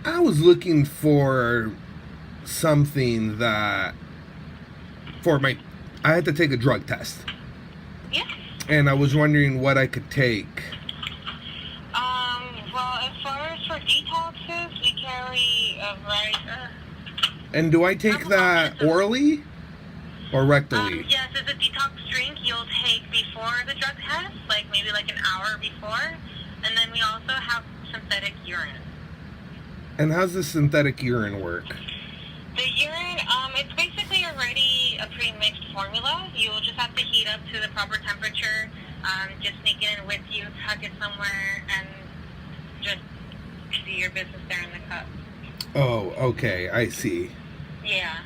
I was looking for something that I had to take a drug test. Yeah. And I was wondering what I could take. Well, as far as for detoxes, we carry a variety. And do I take that orally or rectally? Yes, it's a detox drink you'll take before the drug test, like maybe like an hour before. And then we also have synthetic urine. And how's the synthetic urine work? The urine, it's basically already a pre-mixed formula. You'll just have to heat up to the proper temperature, just sneak it in with you, tuck it somewhere, and just do your business there in the cup. Oh, okay, I see. Yeah.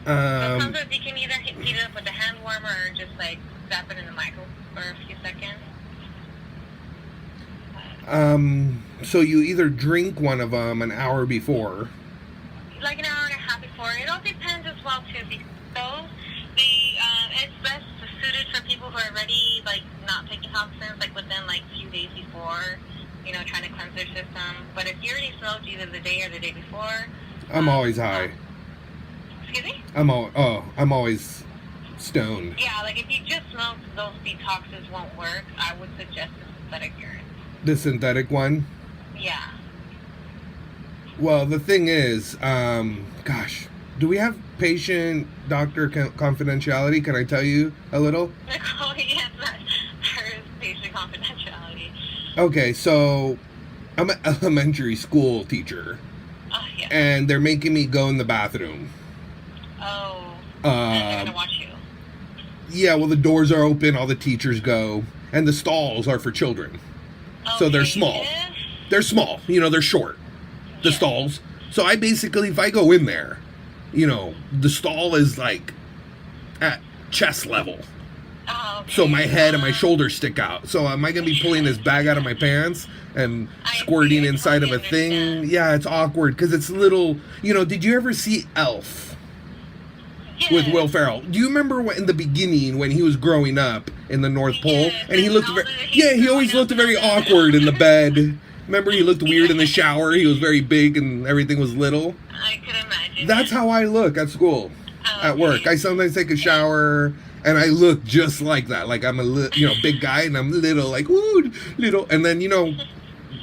So sometimes you can either heat it up with a hand warmer or just like zap it in the microwave for a few seconds. So you either drink one of them an hour before. Like an hour and a half before. It all depends as well too, because it's best suited for people who are already like not taking toxins, like within like a few days before, trying to cleanse their system. But if you already smoked either the day or the day before, I'm always high. Excuse me? I'm always stoned. Yeah, like if you just smoked, those detoxes won't work. I would suggest the synthetic urine. The synthetic one? Yeah. Well, the thing is, gosh, do we have patient-doctor confidentiality? Can I tell you a little? Oh, yes, there is patient confidentiality. Okay, so I'm an elementary school teacher. Oh, yeah. And they're making me go in the bathroom. Oh. And they're gonna watch you. Yeah, well, the doors are open, all the teachers go, and the stalls are for children. Okay. So they're small. They're small. They're short. The stalls. So I basically, if I go in there, the stall is like at chest level. Oh, okay. So my head and my shoulders stick out. So am I going to be pulling this bag out of my pants and squirting inside of a thing? Yeah, it's awkward because it's little, did you ever see Elf? With Will Ferrell. Do you remember in the beginning when he was growing up in the North Pole? And he looked he always looked very awkward in the bed. Remember he looked weird in the shower? He was very big and everything was little. I could imagine. That's how I look at school, at work. I sometimes take a shower and I look just like that. Like I'm a big guy and I'm little, like, ooh, little. And then,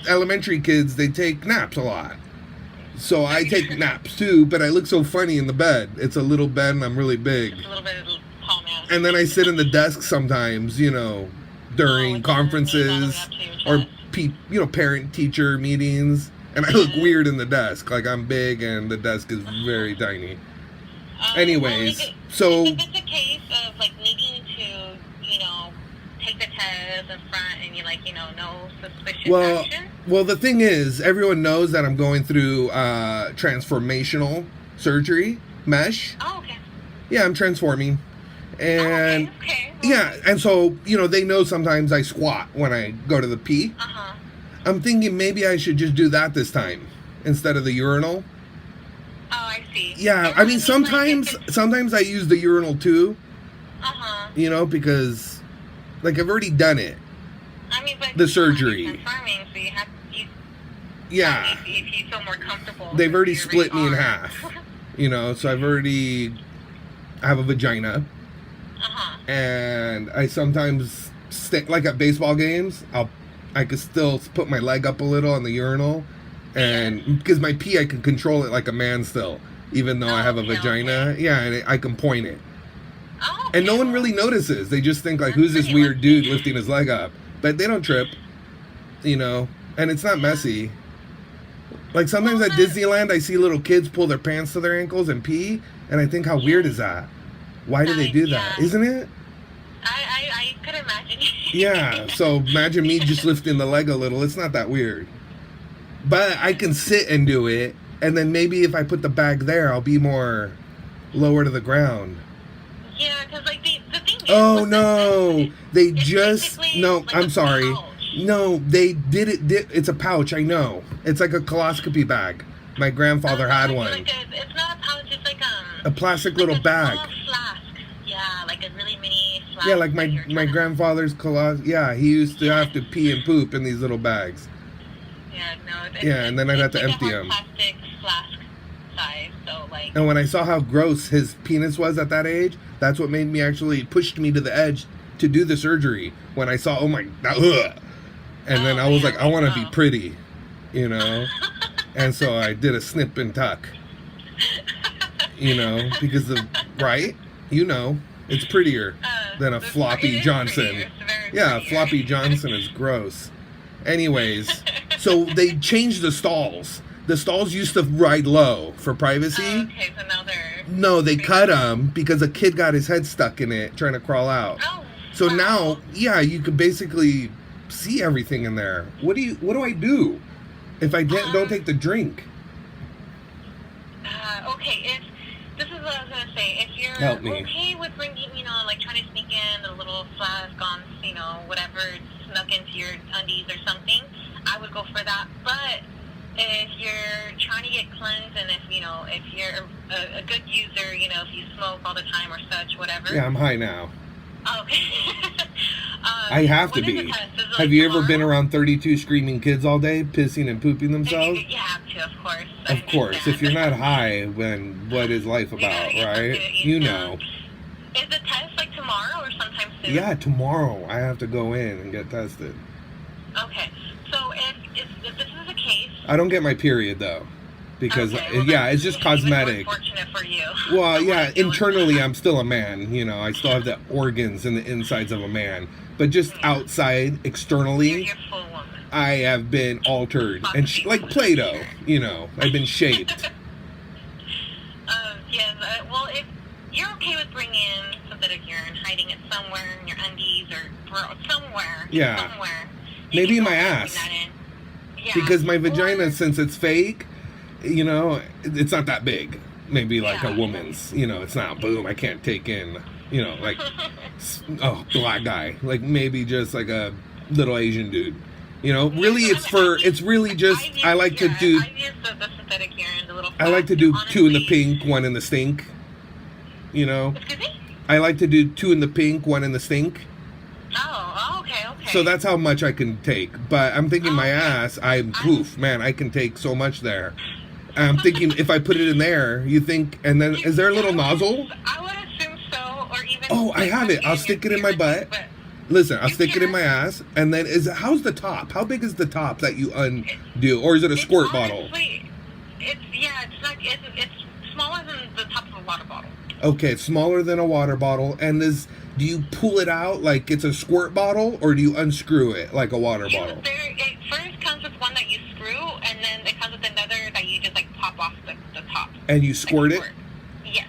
elementary kids, they take naps a lot. So I take naps too, but I look so funny in the bed. It's a little bed and I'm really big. Just a little bit of tall man. And then I sit in the desk sometimes, during conferences or parent-teacher meetings. And I look weird in the desk. Like I'm big and the desk is very tiny. Anyways, so... If it's a case of like needing to, take the test in front and you no suspicious action. Well, the thing is, everyone knows that I'm going through transformational surgery, mesh. Oh, okay. Yeah, I'm transforming. And okay. Yeah, and so, they know sometimes I squat when I go to the pee. Uh-huh. I'm thinking maybe I should just do that this time instead of the urinal. Oh, I see. Yeah, I mean, sometimes I use the urinal too. Uh-huh. Because, like, I've already done it. I mean, but the surgery. Confirming, so you have yeah. If you feel more comfortable. They've already split me in half. So I have a vagina. Uh-huh. And I sometimes like at baseball games, I could still put my leg up a little on the urinal, and because my pee I can control it like a man still, even though I have a vagina. Okay. Yeah, and I can point it. Oh, okay. And no one really notices. They just think like, who's this weird dude lifting his leg up? But they don't trip, and it's not messy. Like sometimes at Disneyland, I see little kids pull their pants to their ankles and pee, and I think, how weird is that? Why do they do that? Isn't it? I could imagine. Yeah, so imagine me just lifting the leg a little. It's not that weird. But I can sit and do it, and then maybe if I put the bag there, I'll be more lower to the ground. Yeah, because like the thing is... Oh, no. They just... No, like I'm sorry. Pouch. No, they did it... It's a pouch, I know. It's like a coloscopy bag. My grandfather had one. It's not a pouch, it's like a plastic little bag. Small flask. Yeah, like a really mini flask. Yeah, like my grandfather's he used to have to pee and poop in these little bags. Yeah, no. Yeah, and then I'd have to like empty a hard him. plastic flask size, so like. And when I saw how gross his penis was at that age, that's what made me actually pushed me to the edge to do the surgery. When I saw, oh my, ugh. And then I was like, I want to be pretty, you know? And so I did a snip and tuck, you know, because right? You know, it's prettier than a floppy Johnson. Yeah, floppy Johnson is gross. Anyways, so they changed the stalls. The stalls used to ride low for privacy. Oh, okay, so now they're... No, they cut them because a kid got his head stuck in it trying to crawl out. Oh, so now, yeah, you could basically see everything in there. What do I do if I don't take the drink? Okay, this is what I was gonna say. If you're okay with bringing, you know, like trying to sneak in a little flask on, you know, whatever snuck into your undies or something, I would go for that. But if you're trying to get cleansed, and if you know, if you're a good user, you know, if you smoke all the time or such, whatever. Yeah, I'm high now. Okay. I have to be. Have you ever been around 32 screaming kids all day, pissing and pooping themselves? You have to, of course. Of course. If you're not high, then what is life about, right? You know. Is the test like tomorrow or sometime soon? Yeah, tomorrow. I have to go in and get tested. Okay. So if this is the case... I don't get my period, though. Because, yeah, it's just cosmetic. Unfortunate for you. Well, yeah, internally I'm still a man. You know, I still have the organs and the insides of a man. But just outside, externally, you're full woman. I have been altered. And like Play-Doh, you know, I've been shaped. Yes, well, if you're okay with bringing in synthetic urine, hiding it somewhere in your undies or somewhere. Yeah. Somewhere. Maybe in my ass. Yeah. Because my vagina, since it's fake, you know, it's not that big. Maybe like a woman's, you know, it's not, boom, I can't take in, you know, like, black guy. Like maybe just like a little Asian dude. You know, really it's really just, I like to do, the synthetic urine, the little I like to do two in the pink, one in the stink. You know? Excuse me? I like to do two in the pink, one in the stink. Oh, okay. So that's how much I can take. But I'm thinking my ass, man, I can take so much there. I'm thinking if I put it in there, you think, and then, is there a little nozzle? I would assume so, or even... Oh, I have it. I'll stick it in my butt. Listen, I'll stick it in my ass, and then how's the top? How big is the top that you undo? Or is it a squirt bottle? It's smaller than the top of a water bottle. Okay, it's smaller than a water bottle, and do you pull it out like it's a squirt bottle, or do you unscrew it like a water bottle? It first comes with one that you screw, and then it comes with another that you just like pop off the top. And you squirt it? Yes.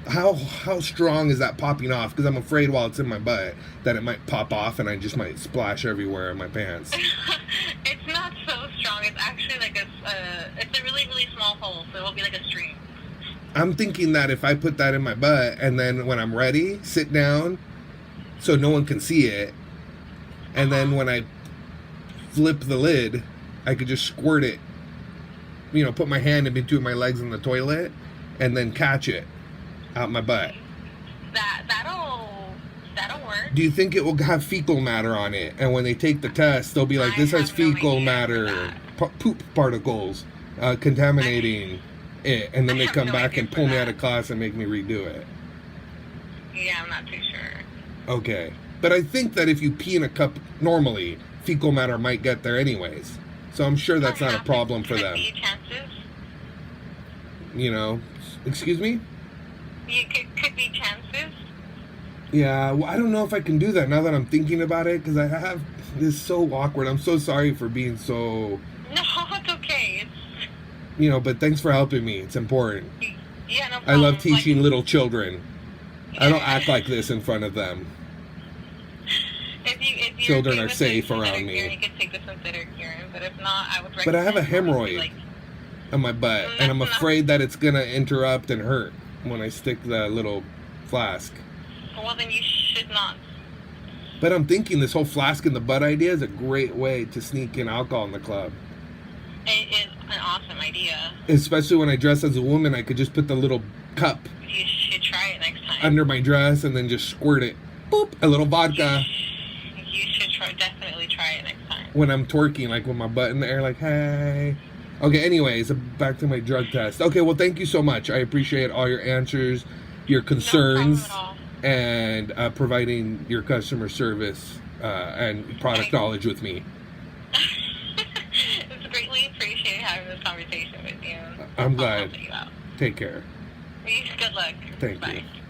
How strong is that popping off? Because I'm afraid while it's in my butt that it might pop off and I just might splash everywhere in my pants. It's not so strong. It's actually like it's a really, really small hole, so it'll be like a stream. I'm thinking that if I put that in my butt and then when I'm ready, sit down so no one can see it, and then when I flip the lid, I could just squirt it, you know, put my hand in between my legs in the toilet and then catch it out my butt. That'll work. Do you think it will have fecal matter on it? And when they take the test, they'll be like, this has fecal matter, poop particles, contaminating it. And then they come back and pull me out of class and make me redo it. Yeah, I'm not too sure. Okay. But I think that if you pee in a cup normally, fecal matter might get there anyways. So I'm sure that's not a problem for them. Chances? You know, excuse me? Could be chances. Yeah, well, I don't know if I can do that now that I'm thinking about it, because this is so awkward. I'm so sorry for being so... No, it's okay. You know, but thanks for helping me. It's important. Yeah, no problem. I love teaching little children. I don't act like this in front of them. If children are safe around me. You could take the synthetic urine, but if not, I would recommend... But I have a hemorrhoid on my butt, and I'm afraid that it's going to interrupt and hurt when I stick the little flask. Well, then you should not. But I'm thinking this whole flask in the butt idea is a great way to sneak in alcohol in the club. It is an awesome idea. Especially when I dress as a woman, I could just put the little cup You should try it next time. under my dress and then just squirt it. Boop, a little vodka. You should definitely try it next time. when I'm twerking, like with my butt in the air, like, hey. Okay, anyways, back to my drug test. Okay, well, thank you so much. I appreciate all your answers, your concerns, No problem and providing your customer service and product knowledge with me. at all. It's greatly appreciated having this conversation with you. I'm I'll glad. help you out. Take care. Good luck. Thank Bye. you.